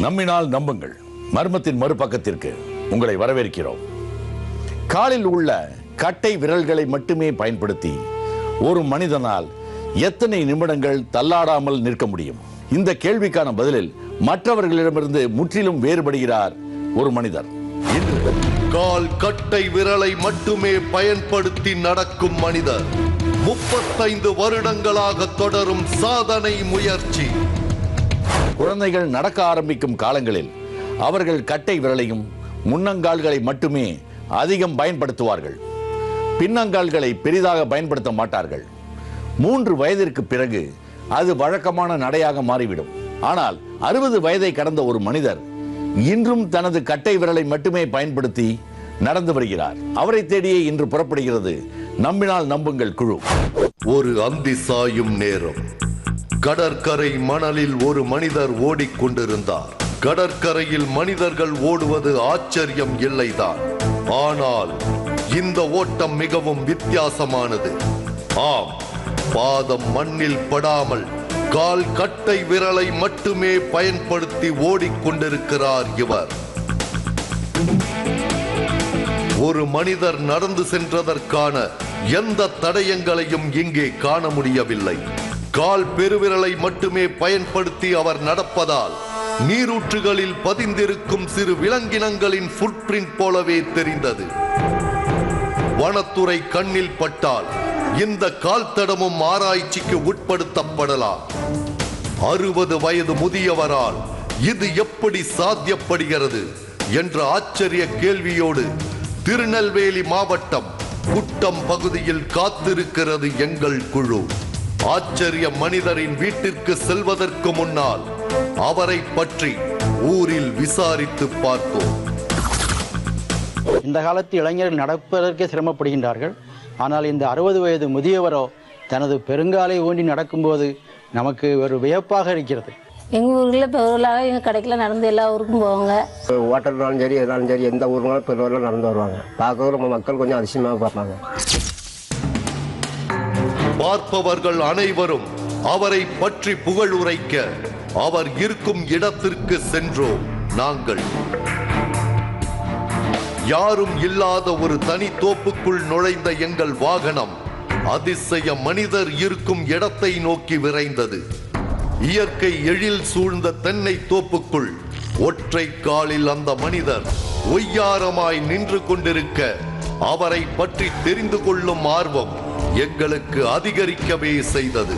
நம்பினால் நம்புங்கள் மர்மத்தின் மறுபக்கத்திற்கு உங்களை வரவேற்கிறோம். காலில் உள்ள கட்டை விரல்களை மட்டுமே பயன்படுத்தி ஒரு மனிதனால் எத்தனை நிமிடங்கள் தள்ளாடாமல் நிற்க முடியும்? இந்த கேள்விக்கான பதிலில் மற்றவர்களிடமிருந்து முற்றிலும் வேறுபடுகிறார் ஒரு மனிதர். இன்று கால் கட்டை விரலை மட்டுமே பயன்படுத்தி நடக்கும் மனிதர் 35 வருடங்களாக தொடரும் சாதனை முயற்சி. குழந்தைகள் நடக்க ஆரம்பிக்கும் காலங்களில் அவர்கள் கட்டை விரலையும் முன்னங்கால்களை மட்டுமே அதிகம் பயன்படுத்துவார்கள். பின்னங்கால்களை பெரிதாக பயன்படுத்த மாட்டார்கள். 3 வயதிற்கு பிறகு அது வழக்கமான நடையாக மாறிவிடும். ஆனால் 60 வயதை கடந்த ஒரு மனிதர் இன்றும் தனது கட்டை விரலை மட்டுமே பயன்படுத்தி நடந்து வருகிறார். அவரை தேடியே இன்று புறப்படுகிறது நம்பினால் நம்புங்கள் குழு. ஒரு அந்தி சாயும் நேரம். கடற்கரை மணலில் ஒரு மனிதர் ஓடிக்கொண்டிருந்தார். கடற்கரையில் மனிதர்கள் ஓடுவது ஆச்சரியம் இல்லைதான். ஆனால் இந்த ஓட்டம் மிகவும் வித்தியாசமானது. ஆம், பாதம் மண்ணில் படாமல் கால் கட்டை விரலை மட்டுமே பயன்படுத்தி ஓடிக்கொண்டிருக்கிறார் இவர். ஒரு மனிதர் நடந்து சென்றதற்கான எந்த தடயங்களையும் இங்கே காண முடியவில்லை. கால் பெருவிரலை மட்டுமே பயன்படுத்தி அவர் நடப்பதால் நீரூற்றுகளில் பதிந்திருக்கும் சிறு விலங்கினங்களின் ஃபுட் பிரிண்ட் போலவே தெரிந்தது. வனத்துறை கண்ணில் பட்டால் இந்த கால் தடமும் ஆராய்ச்சிக்கு உட்படுத்தப்படலாம். 60 வயது முதியவரால் இது எப்படி சாத்தியப்படுகிறது என்ற ஆச்சரிய கேள்வியோடு திருநெல்வேலி மாவட்டம் குட்டம் பகுதியில் காத்திருக்கிறது எங்கள் குழு. ஆச்சரிய மனிதரின் வீட்டிற்கு செல்வதற்கு முன்னால் அவரை பற்றி ஊரில் விசாரித்து பார்த்தோம். இந்த காலத்து இளைஞர்கள் நடப்பதற்கே சிரமப்படுகின்றார்கள். ஆனால் இந்த 60 வயது முதியவரோ தனது பெருங்காலை ஊண்டி நடக்கும்போது நமக்கு ஒரு வியப்பாக இருக்கிறது. எங்கள் ஊரில் பெருவலாக எங்கள் கடைக்கில் நடந்து எல்லா ஊருக்கும் போவாங்க. ஹோட்டல்னாலும் சரி எதாலும் சரி எந்த ஊருனாலும் பெருவலாக நடந்து வருவாங்க. பார்க்கவும் நம்ம மக்கள் கொஞ்சம் அதிசயமாக பார்ப்பாங்க. பார்ப்பவர்கள் அனைவரும் அவரை பற்றி புகழ் உரைக்க அவர் இருக்கும் இடத்திற்கு சென்றோம். நாங்கள் யாரும் இல்லாத ஒரு தனி தோப்புக்குள் நுழைந்த எங்கள் வாகனம் அதிசய மனிதர் இருக்கும் இடத்தை நோக்கி விரைந்தது. இயற்கை எழில் சூழ்ந்த தென்னை தோப்புக்குள் ஒற்றை காலில் அந்த மனிதர் ஒய்யாரமாய் நின்று கொண்டிருக்க அவரை பற்றி தெரிந்து கொள்ளும் ஆர்வம் எங்களுக்கு அதிகரிக்கவே செய்தது.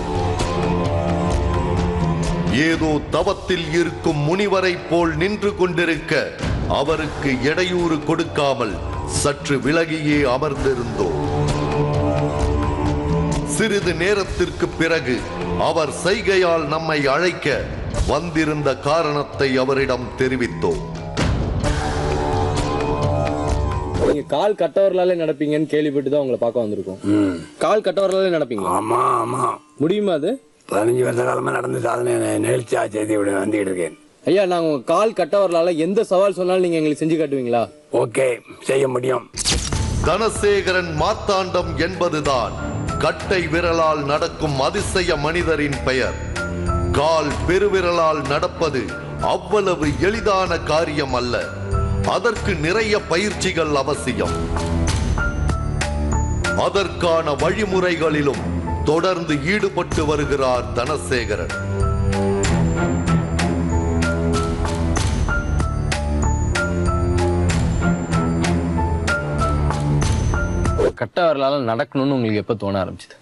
ஏதோ தவத்தில் இருக்கும் முனிவரை போல் நின்று கொண்டிருக்க அவருக்கு இடையூறு கொடுக்காமல் சற்று விலகியே அமர்ந்திருந்தோம். சிறிது நேரத்திற்கு பிறகு அவர் சைகையால் நம்மை அழைக்க வந்திருந்த காரணத்தை அவரிடம் தெரிவித்தோம். நீங்க கால் கட்டவர்களாலே நடப்பீங்கன்னு கேள்விப்பட்டு தான் உங்களை பார்க்க வந்திருக்கோம். கால் கட்டவர்களாலே நடப்பீங்க? ஆமா ஆமா. முடியுமா அது? 15 வருஷ காலமா நடந்து சாதனை நிகழ்ச்சியா செய்து வந்துட்டு இருக்கேன். ஐயா, நாங்க உங்க கால் கட்டவர்களால எந்த சவால் சொன்னாலும் நீங்க எங்களுக்கு செஞ்சு காட்டுவீங்களா? ஓகே, செய்ய முடியும். தனசேகரன் மார்த்தாண்டம் என்பதுதான் கட்டை விரலால் நடக்கும் அதிசய மனிதரின் பெயர். கால் பெருவிரலால் நடப்பது அவ்வளவு எளிதான காரியம் அல்ல. அதற்கு நிறைய பயிற்சிகள் அவசியம். அதற்கான வழிமுறைகளிலும் தொடர்ந்து ஈடுபட்டு வருகிறார் தனசேகரன். கட்டவர்களால நடக்கணும்னு உங்களுக்கு எப்ப தோண ஆரம்பிச்சது?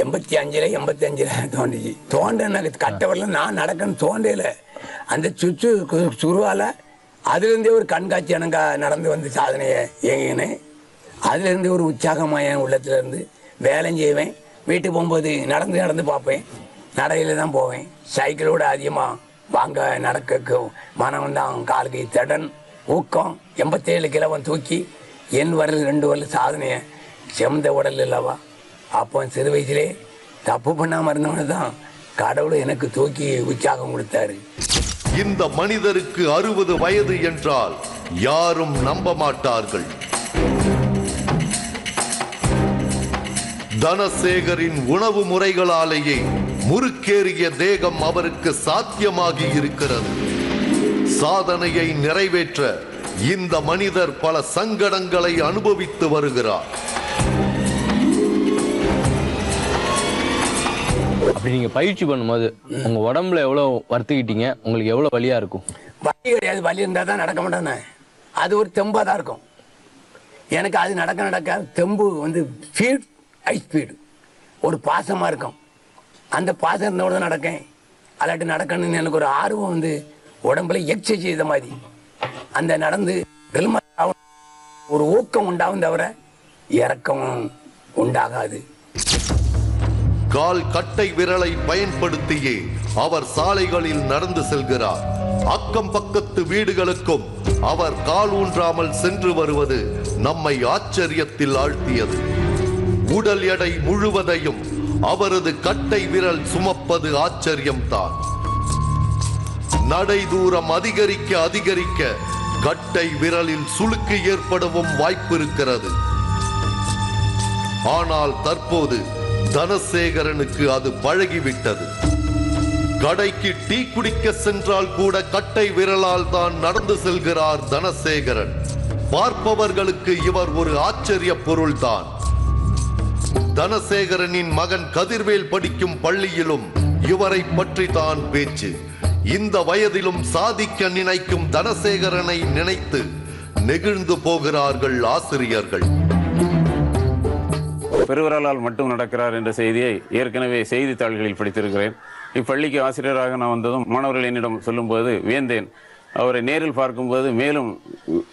85 தோண்டிச்சு. தோண்ட கட்டவரல நான் நடக்கணும்னு தோண்டல. அந்த சுருவால அதுலேருந்தே ஒரு கண்காட்சி எனக்கு நடந்து வந்து சாதனையை இயங்கினேன். அதுலேருந்து ஒரு உற்சாகமாக என் உள்ளத்துல இருந்து வேலை செய்வேன். வீட்டுக்கு போகும்போது நடந்து பார்ப்பேன். நடையில தான் போவேன். சைக்கிளோட அதிகமாக வாங்க நடக்க மனம் தான் காலுக்கு தடன் ஊக்கம். 87 கிலோவன் தூக்கி என் வரல் 2 வரல் சாதனையை செமந்த உடல் இல்லவா. அப்போ சிறு வயசுலே தப்பு பண்ணாமல் இருந்தவன தான் கடவுள் எனக்கு தூக்கி உற்சாகம் கொடுத்தாரு. இந்த மனிதருக்கு 60 வயது என்றால் யாரும் நம்ப மாட்டார்கள். தனசேகரின் உணவு முறைகளாலேயே முறுக்கேறிய தேகம் அவருக்கு சாத்தியமாகி இருக்கிறது. சாதனையை நிறைவேற்ற இந்த மனிதர் பல சங்கடங்களை அனுபவித்து வருகிறார். அப்படி நீங்க பயிற்சி பண்ணும்போது உங்க உடம்புல எவ்வளவு வருத்திக்கிட்டீங்க, உங்களுக்கு எவ்வளவு வலியா இருக்கும்? வலி கிடையாது, வலி இருந்தால் தான் நடக்க மாட்டேன்னு. அது ஒரு தெம்பாக தான் இருக்கும். எனக்கு அது நடக்க தெம்பு வந்து ஸ்பீட், ஹை ஸ்பீடு, ஒரு பாசமாக இருக்கும். அந்த பாசம் இருந்தோட தான் நடக்கேன். அல்லாட்டி நடக்கணும்னு எனக்கு ஒரு ஆர்வம் வந்து உடம்புல எக்ஸசைஸ் செய்த மாதிரி அந்த நடந்து ஒரு ஊக்கம் உண்டாகும், தவிர இறக்கம் உண்டாகாது. கால் கட்டை விரலை பயன்படுத்தியே அவர் சாலைகளில் நடந்து செல்கிறார். அக்கம் பக்கத்து வீடுகளுக்கும் அவர் கால் ஊன்றாமல் சென்று வருவது நம்மை ஆச்சரியத்தில் ஆழ்த்தியது. உடல் எடை முழுவதையும் அவரது கட்டை விரல் சுமப்பது ஆச்சரியம்தான். நடை தூரம் அதிகரிக்க கட்டை விரலில் சுளுக்கு ஏற்படவும் வாய்ப்பு இருக்கிறது. ஆனால் தற்போது தனசேகரனுக்கு அது பழகிவிட்டது. கடைக்கு டீ குடிக்க சென்றால் கூட கட்டை விரலால் தான் நடந்து செல்கிறார் தனசேகரன். பார்ப்பவர்களுக்கு இவர் ஒரு ஆச்சரிய பொருள்தான். தனசேகரனின் மகன் கதிர்வேல் படிக்கும் பள்ளியிலும் இவரை பற்றி தான் பேச்சு. இந்த வயதிலும் சாதிக்க நினைக்கும் தனசேகரனை நினைத்து நெகிழ்ந்து போகிறார்கள் ஆசிரியர்கள். பெருவரால் மட்டும் நடக்கிறார் என்ற செய்தியை ஏற்கனவே செய்தித்தாள்களில் படித்திருக்கிறேன். இப்பள்ளிக்கு ஆசிரியராக நான் வந்ததும் மாணவர்கள் என்னிடம் சொல்லும்போது வியந்தேன். அவரை நேரில் பார்க்கும்போது மேலும்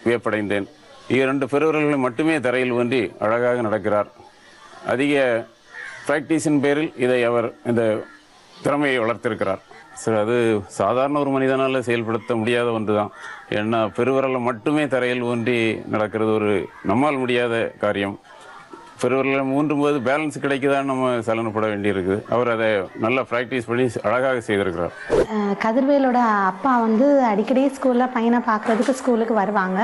வியப்படைந்தேன். 2 பெருவர்களை மட்டுமே தரையில் ஊன்றி அழகாக நடக்கிறார். அதிக பிராக்டிஸின் பேரில் இதை அவர் இந்த திறமையை வளர்த்திருக்கிறார். சரி, அது சாதாரண ஒரு மனிதனால் செயல்படுத்த முடியாத ஒன்று தான். ஏன்னா பெருவரலை மட்டுமே தரையில் ஊன்றி நடக்கிறது ஒரு நம்மால் முடியாத காரியம். பெருவரில் ஊன்றும் போது பேலன்ஸ் கிடைக்குதான்னு நம்ம சலனப்பட வேண்டியிருக்குது. அவர் அதை நல்லா ப்ராக்டிஸ் பண்ணி அழகாக செய்திருக்கிறார். கதிர்வேலோட அப்பா வந்து அடிக்கடி ஸ்கூலில் பையனை பார்க்குறதுக்கு ஸ்கூலுக்கு வருவாங்க.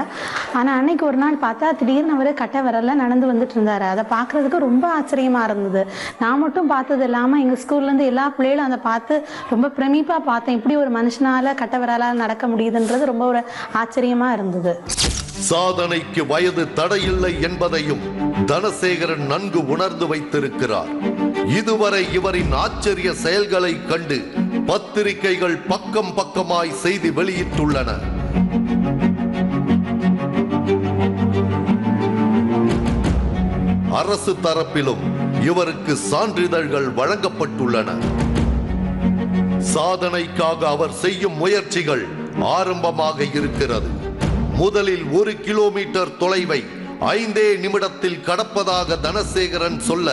ஆனால் அன்னைக்கு ஒரு நாள் பார்த்தா திடீர்னு அவர் கட்டை விரலில் நடந்து வந்துட்டு இருந்தார். அதை பார்க்குறதுக்கு ரொம்ப ஆச்சரியமாக இருந்தது. நான் மட்டும் பார்த்தது இல்லாமல் எங்கள் ஸ்கூல்லேருந்து எல்லா பிள்ளைகளும் அதை பார்த்து ரொம்ப பிரமிப்பாக பார்த்தேன். இப்படி ஒரு மனுஷனால் கட்டை விரலால் நடக்க முடியுதுன்றது ரொம்ப ஒரு ஆச்சரியமாக இருந்தது. சாதனைக்கு வயது தடையில்லை என்பதையும் தனசேகரன் நன்கு உணர்ந்து வைத்திருக்கிறார். இதுவரை இவரின் ஆச்சரிய செயல்களை கண்டு பத்திரிகைகள் பக்கம் பக்கமாய் செய்தி வெளியிட்டுள்ளன. அரசு தரப்பிலும் இவருக்கு சான்றிதழ்கள் வழங்கப்பட்டுள்ளன. சாதனைக்காக அவர் செய்யும் முயற்சிகள் ஆரம்பமாக இருக்கிறது. முதலில் 1 கிலோமீட்டர் தொலைவை 5 நிமிடத்தில் கடப்பதாக தனசேகரன் சொல்ல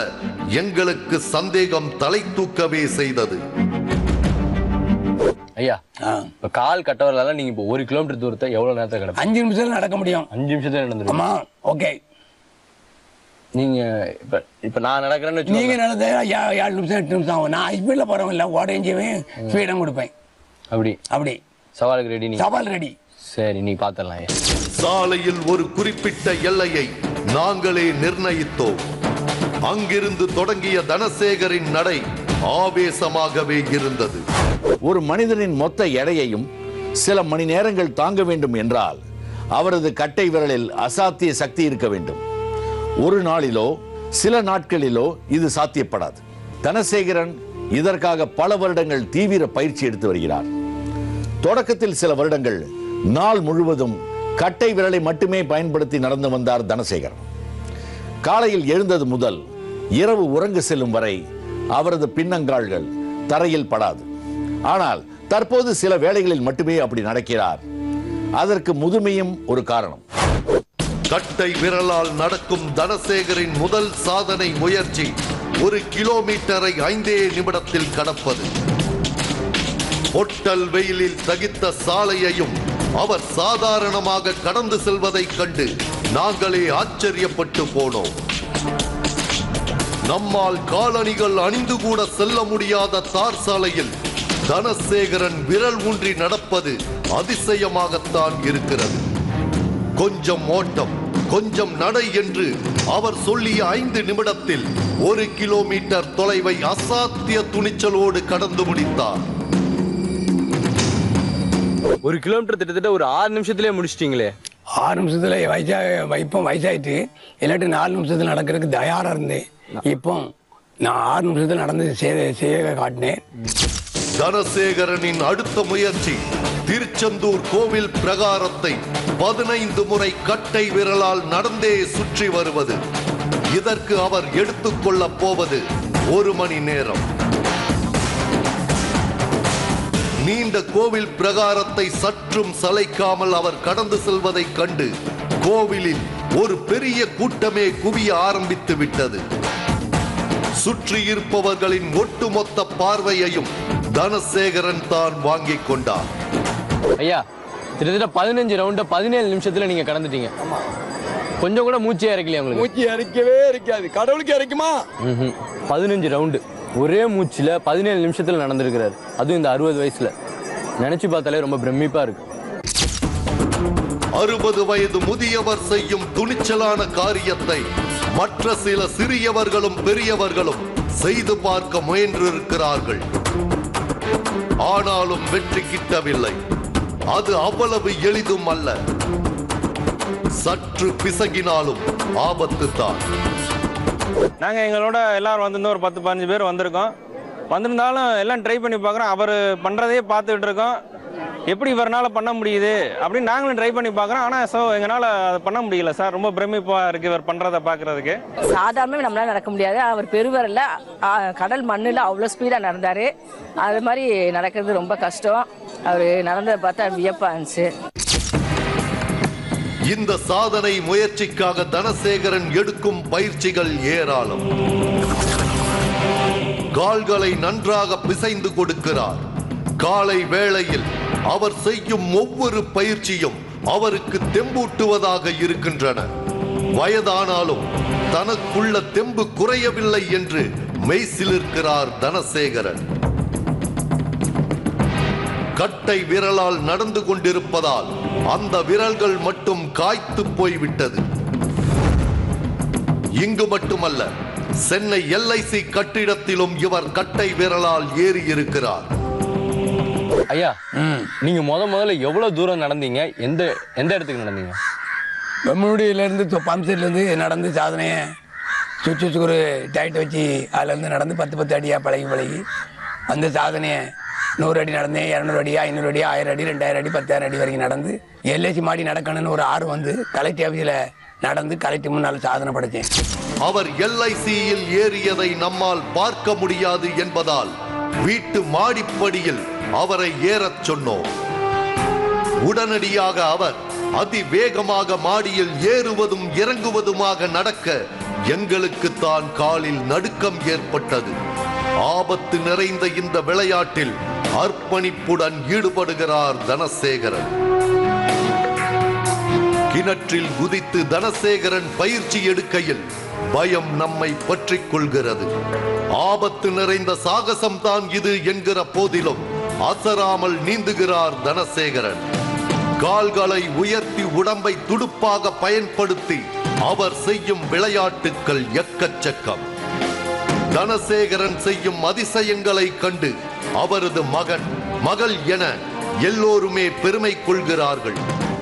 எங்களுக்கு சந்தேகம் தலை தூக்கவே செய்தது. ஐயா, இப்ப கால் கட்டவரலால நீங்க இப்போ 1 கிலோமீட்டர் தூரத்தை எவ்வளவு நேரத்துல கடப்பீங்க? 5 நிமிஷத்துல நடக்க முடியும். 5 நிமிஷத்துல நடந்துரும். ஆமா, ஓகே. நீங்க இப்ப நான் நடக்கிறேன்னு நீங்க நடந்த 7 நிமிஷம் 8 நிமிஷம் ஆகும். நான் ஸ்பீட்ல போறவன் இல்ல, ஓடையும் ஸ்பீடம் கொடுப்பேன். அப்படி சவாலுக்கு ரெடி? சவால் ரெடி. சரி, நீ பாத்திரலாம். சாலையில் ஒரு குறிப்பிட்ட எல்லையை நாங்களே நிர்ணயித்தோம். அங்கிருந்து தொடங்கிய தனசேகரின் நடை ஆவேசமாகவே இருந்தது. ஒரு மனிதனின் மொத்த எடையையும் சில மணி நேரங்கள் தாங்க வேண்டும் என்றால் அவரது கட்டை விரலில் அசாத்திய சக்தி இருக்க வேண்டும். ஒரு நாளிலோ சில நாட்களிலோ இது சாத்தியப்படாது. தனசேகரன் இதற்காக பல வருடங்கள் தீவிர பயிற்சி எடுத்து வருகிறார். தொடக்கத்தில் சில வருடங்கள் நாள் முழுவதும் கட்டை விரலை மட்டுமே பயன்படுத்தி நடந்து வந்தார் தனசேகரன். காலையில் எழுந்தது முதல் இரவு உறங்க செல்லும் வரை அவரது பின்னங்கால்கள் தரையில் படாது. ஆனால் தற்போது சில வேளைகளில் மட்டுமே அப்படி நடக்கிறார். அதற்கு முதுமையும் ஒரு காரணம். கட்டை விரலால் நடக்கும் தனசேகரின் முதல் சாதனை முயற்சி 1 கிலோமீட்டரை 5 நிமிடத்தில் கடப்பது. பொட்டல் வெயிலில் தகித்த சாலையையும் அவர் சாதாரணமாக கடந்து செல்வதைக் கண்டு நாங்களே ஆச்சரியப்பட்டு போனோம். நம்மால் காலணிகள் அணிந்து கூட செல்ல முடியாத தார் சாலையில் தனசேகரன் விரல் ஊன்றி நடப்பது அதிசயமாகத்தான் இருக்கிறது. கொஞ்சம் ஓட்டம், கொஞ்சம் நடை என்று அவர் சொல்லிய 5 நிமிடத்தில் 1 கிலோமீட்டர் தொலைவை அசாத்திய துணிச்சலோடு கடந்து முடித்தார். 1 கிலோமீட்டர் கிட்டத்தட்ட ஒரு 6 நிமிஷத்திலே முடிச்சிட்டீங்களே. 6 நிமிஷத்துல இப்போ வயசாயிட்டு இல்லாட்டி 4 நிமிஷத்துல நடக்கிறதுக்கு தயாரா இருந்தேன். இப்போ நான் 6 நிமிஷத்துல நடந்து செய்ய காட்டினேன். தனசேகரனின் அடுத்த முயற்சி திருச்செந்தூர் கோவில் பிரகாரத்தை 15 முறை கட்டை விரலால் நடந்தே சுற்றி வருவது. இதற்கு அவர் எடுத்துக்கொள்ள போவது 1 மணி நேரம். நீண்ட கோவில் பிரகாரத்தை சற்றும் சளைக்காமல் அவர் கடந்து செல்வதை கண்டு கோவிலில் ஒரு பெரிய கூட்டமே குவிய ஆரம்பித்து விட்டது. சுற்றி இருப்பவர்களின் ஒட்டுமொத்த பார்வையையும் தனசேகரன் தான் வாங்கிக் கொண்டார். ஐயா, கிட்டத்தட்ட 15 ரவுண்ட 17 நிமிஷத்துல நீங்க கடந்துட்டீங்க. கொஞ்சம் கூட மூச்சே இறக்கலையா உங்களுக்கு? மூச்சு இறக்கவே இருக்காது, கடவுளுக்கு இறக்குமா? 15 ரவுண்டு ஒரே மூச்சுல 17 நிமிஷத்துல நடந்திருக்கிறாரு. அதுவும் இந்த 60 வயசுல. நினைச்சு பார்த்தாலே ரொம்ப பிரமிப்பா இருக்கு. 60 வயது முதியவர் செய்யும் துணிச்சலான காரியத்தை மற்ற சில சிறியவர்களும் பெரியவர்களும் செய்து பார்க்க முயன்றிருக்கிறார்கள். ஆனாலும் வெற்றி கிட்டவில்லை. அது அவ்வளவு எளிதும் அல்ல. சற்று பிசகினாலும் ஆபத்து தான். நாங்க எங்களோட எல்லாரும் வந்திருந்தோம், ஒரு 10-15 பேர் வந்திருக்கோம். வந்திருந்தாலும் எல்லாம் ட்ரை பண்ணி பார்க்குறோம். அவர் பண்ணுறதையே பார்த்துக்கிட்டு இருக்கோம். எப்படி இவரால் பண்ண முடியுது அப்படின்னு நாங்களும் ட்ரை பண்ணி பார்க்குறோம். ஆனால் எங்களால் அதை பண்ண முடியல சார். ரொம்ப பிரமிப்பாக இருக்குது இவர் பண்ணுறதை பார்க்குறதுக்கு. சாதாரணமே நம்மளால நடக்க முடியாது. அவர் பெருவரில் கடல் மண்ணில் அவ்வளோ ஸ்பீடாக நடந்தார். அது மாதிரி நடக்கிறது ரொம்ப கஷ்டம். அவர் நடந்ததை பார்த்தா வியப்பாக இருந்துச்சு. இந்த சாதனை முயற்சிக்காக தனசேகரன் எடுக்கும் பயிற்சிகள் ஏராளம். கால்களை நன்றாக பிசைந்து கொடுக்கிறார். காலை வேளையில் அவர் செய்யும் ஒவ்வொரு பயிற்சியும் அவருக்கு தெம்பூட்டுவதாக இருக்கின்றன. வயதானாலும் தனக்குள்ள தெம்பு குறையவில்லை என்று மெய்சிலிருக்கிறார் தனசேகரன். கட்டை விரலால் நடந்து கொண்டிருப்பதால் அந்த விரல்கள் மட்டும் காய்த்து போய்விட்டது. இங்கு மட்டுமல்ல, சென்னை LIC கட்டிடத்திலும் இவர் கட்டை விரலால் ஏறி இருக்கிறார். ஐயா, நீங்க முதல்ல எவ்வளவு தூரம் நடந்தீங்க? எந்த இடத்துக்கு நடந்தீங்க? பெம்முடியிலேருந்து பம்ப்செட்லேருந்து நடந்து சாதனையை சுற்றி ஒரு டைட் வச்சு அதுலேருந்து நடந்து 10 அடியாக பழகி அந்த சாதனையை 100 அடி நடந்தேன், 200 அடி, 500 அடி, 1000 அடி, 2000 அடி, 10,000 அடி வரைக்கும் நடந்து LIC மாடி நடக்கணும்னு ஒரு ஆர்வம் வந்து கலெக்டர் ஆஃபீஸில் நடந்து கலெக்டர் முன்னால் சாதனை படைத்தேன். அவர் LICயில் ஏறியதை நம்மால் பார்க்க முடியாது என்பதால் வீட்டு மாடிப்படியில் அவரை ஏறச் சொன்னோம். உடனடியாக அவர் அதிவேகமாக மாடியில் ஏறுவதும் இறங்குவதுமாக நடக்க எங்களுக்கு தான் காலில் நடுக்கம் ஏற்பட்டது. ஆபத்து நிறைந்த இந்த விளையாட்டில் அர்ப்பணிப்புடன் ஈடுபடுகிறார் தனசேகரன். கிணற்றில் குதித்து தனசேகரன் பயிற்சி எடுக்கையில் பயம் நம்மை பற்றிக் கொள்கிறது. ஆபத்து நிறைந்த சாகசம் தான் இது என்கிற போதிலும் அசராமல் நீந்துகிறார் தனசேகரன். கால்களை உயர்த்தி உடம்பை துடுப்பாக பயன்படுத்தி அவர் செய்யும் விளையாட்டுக்கள் எக்கச்சக்கம். தனசேகரன் செய்யும் அதிசயங்களை கண்டு அவரது மகள் என எல்லோருமே பெருமை கொள்கிறார்கள்.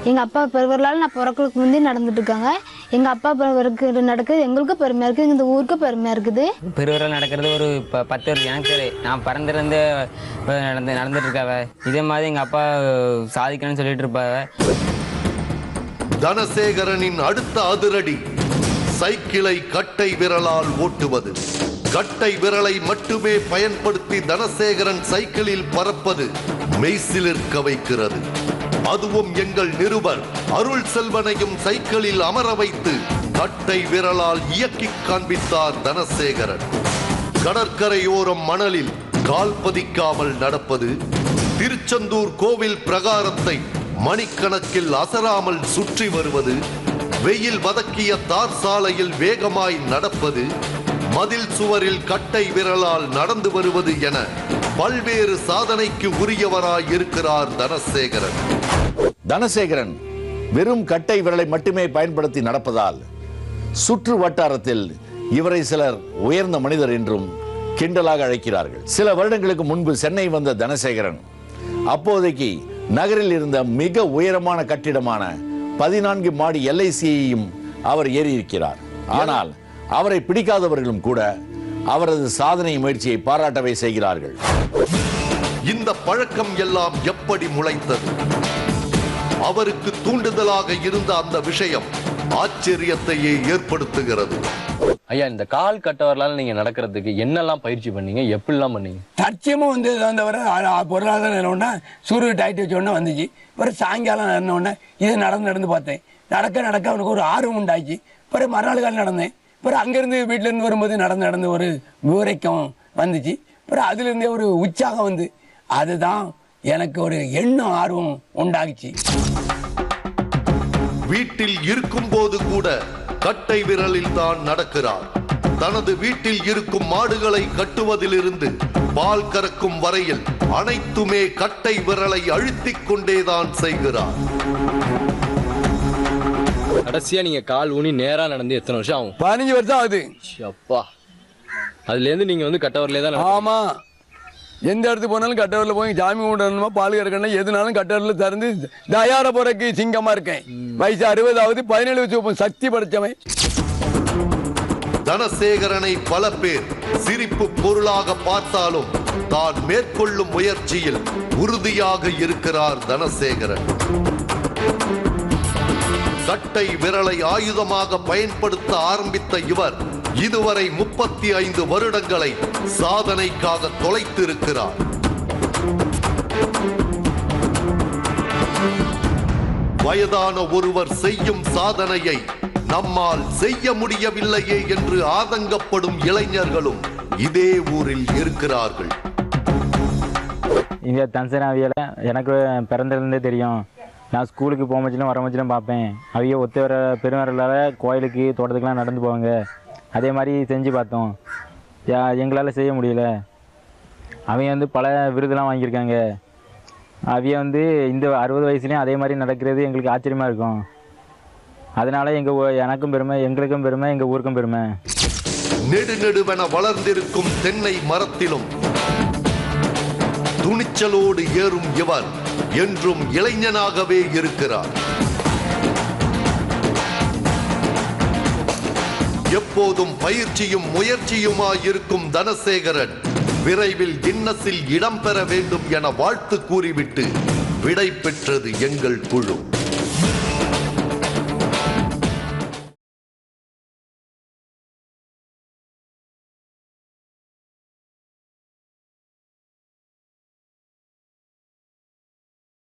எங்கள் அப்பா பெருவர்களால் நான் பிறக்கிறதுக்கு முந்தைய நடந்துட்டு இருக்காங்க. எங்கள் அப்பா பிறகு நடக்குது எங்களுக்கும் பெருமையாக இருக்குது, இந்த ஊருக்கும் பெருமையாக இருக்குது. பெருவரால் நடக்கிறது ஒரு 10 வருஷம் எனக்கு நான் பிறந்திருந்து நடந்துட்டு இருக்காவ. இதே மாதிரி எங்கள் அப்பா சாதிக்கணும்னு சொல்லிட்டு இருப்பாவ. தனசேகரனின் அடுத்த அதிரடி சைக்கிளை கட்டை விரலால் ஓட்டுவது. கட்டை விரலை மட்டுமே பயன்படுத்தி தனசேகரன் சைக்கிளில் பறப்பது மெய்சிலிருக்க வைக்கிறது. அதுவும் எங்கள் நிருபர் அருள் செல்வனையும் சைக்கிளில் அமர வைத்து கட்டை விரலால் இயக்கி காண்பித்தார் தனசேகரன். கடற்கரையோரம் மணலில் கால் பதிக்காமல் நடப்பது, திருச்செந்தூர் கோவில் பிரகாரத்தை மணிக்கணக்கில் அசராமல் சுற்றி வருவது, வெயில் வதக்கிய தார் சாலையில் வேகமாய் நடப்பது, மதில் சுவரில் கட்டை விரலால் நடந்து வருவது என பல்வேறு சாதனைக்கு உரியவராய் இருக்கிறார் தனசேகரன். தனசேகரன் வெறும் கட்டை விரலை மட்டுமே பயன்படுத்தி நடப்பதால் சுற்று வட்டாரத்தில் இவரை சிலர் உயர்ந்த மனிதர் என்றும் கிண்டலாக அழைக்கிறார்கள். சில வருடங்களுக்கு முன்பு சென்னை வந்த தனசேகரன் அப்போதைக்கு நகரில் இருந்த மிக உயரமான கட்டிடமான 14 மாடி LIC-யையும் அவர் ஏறியிருக்கிறார். ஆனால் அவரை பிடிக்காதவர்களும் கூட அவரது சாதனை முயற்சியை பாராட்டவே செய்கிறார்கள். இந்த பழக்கம் எல்லாம் எப்படி முளைத்தது? அவருக்கு தூண்டுதலாக இருந்த அந்த விஷயம் ஆச்சரியத்தையே ஏற்படுத்துகிறது. ஐயா, இந்த கால் கட்டவரலால் நீங்க நடக்கிறதுக்கு என்னெல்லாம் பயிற்சி பண்ணீங்க, எப்படிலாம் பண்ணீங்க? தற்சயமும் வந்து பொருளாதாரம் என்னோடனே சூரிய டைட் வச்சோடனே வந்துச்சு. பிறகு சாயங்காலம் நடந்தோடனே இது நடந்து பார்த்தேன். நடக்க அவனுக்கு ஒரு ஆர்வம் உண்டாச்சு. பிறகு மறுநாள் காலம் நடந்தேன். பிறகு அங்கேருந்து வீட்டிலேருந்து வரும்போது நடந்து ஒரு விவரைக்கம் வந்துச்சு. பிறகு அதுலேருந்தே ஒரு உற்சாகம் வந்து அதுதான் எனக்கு ஒரு எண்ணம் ஆர்வம் உண்டாகிச்சு. வீட்டில் இருக்கும் போது கூட கட்டை விரலில் தான் நடக்கிறார். தனது வீட்டில் இருக்கும் மாடுகளை கட்டுவதிலிருந்து பால் கறக்கும் வரையில் அனைத்துமே கட்டை விரலை அழுத்திக் கொண்டேதான் செய்கிறார். கடைசியா நீங்க கால் ஊனி நேரா நடந்து எத்தனை வருஷம் ஆகும்? 15 வருஷம் ஆகுது. அப்பா, அதுல இருந்து நீங்க வந்து கட்டவரிலே தான்? ஆமா, எந்த இடத்துக்கு போனாலும் கட்டவரில் போய் சாமி கும்பிடணுமா, பால் கறக்கணும், எதுனாலும் கட்டவரில் திறந்து தயார போறக்கு சிங்கமா இருக்கேன். வயசு 60 ஆகுது. 17 வயசு சக்தி படைச்சவன். தனசேகரனை பல பேர் சிரிப்பு பொருளாக பார்த்தாலும் தான் மேற்கொள்ளும் முயற்சியில் உறுதியாக இருக்கிறார் தனசேகரன். கட்டை விரலை ஆயுதமாக பயன்படுத்த ஆரம்பித்த இவர் இதுவரை 35 வருடங்களை சாதனைக்காக தொலைத்திருக்கிறார். வயதான ஒருவர் செய்யும் சாதனையை நம்மால் செய்ய முடியவில்லையே என்று ஆதங்கப்படும் இளைஞர்களும் இதே ஊரில் இருக்கிறார்கள். இங்கே தன்சனாவியில் எனக்கு பிறந்திருந்தே தெரியும். நான் ஸ்கூலுக்கு போகமச்சிலும் வரமச்சிலும் பார்ப்பேன். அவங்க ஒத்த வர பெருவரலால் கோயிலுக்கு தோட்டத்துக்கெலாம் நடந்து போவாங்க. அதே மாதிரி செஞ்சு பார்த்தோம். எங்களால் செய்ய முடியல. அவங்க வந்து பல விருதெல்லாம் வாங்கியிருக்காங்க. அவங்க வந்து இந்த 60 வயசுலேயும் அதே மாதிரி நடக்கிறது எங்களுக்கு ஆச்சரியமாக இருக்கும். அதனால எனக்கும் பெருமை, எங்களுக்கும் பெருமை, எங்கள் ஊருக்கும் பெருமை. நெடுநெடுவென வளர்ந்திருக்கும் தென்னை மரத்திலும் துணிச்சலோடு ஏறும் இவர் என்றும் இளைஞனாகவே இருக்கிறார். எப்போதும் பயிற்சியும் முயற்சியுமாயிருக்கும் தனசேகரன் விரைவில் கின்னஸில் இடம்பெற வேண்டும் என வாழ்த்து கூறிவிட்டு விடை பெற்றது எங்கள் குழு.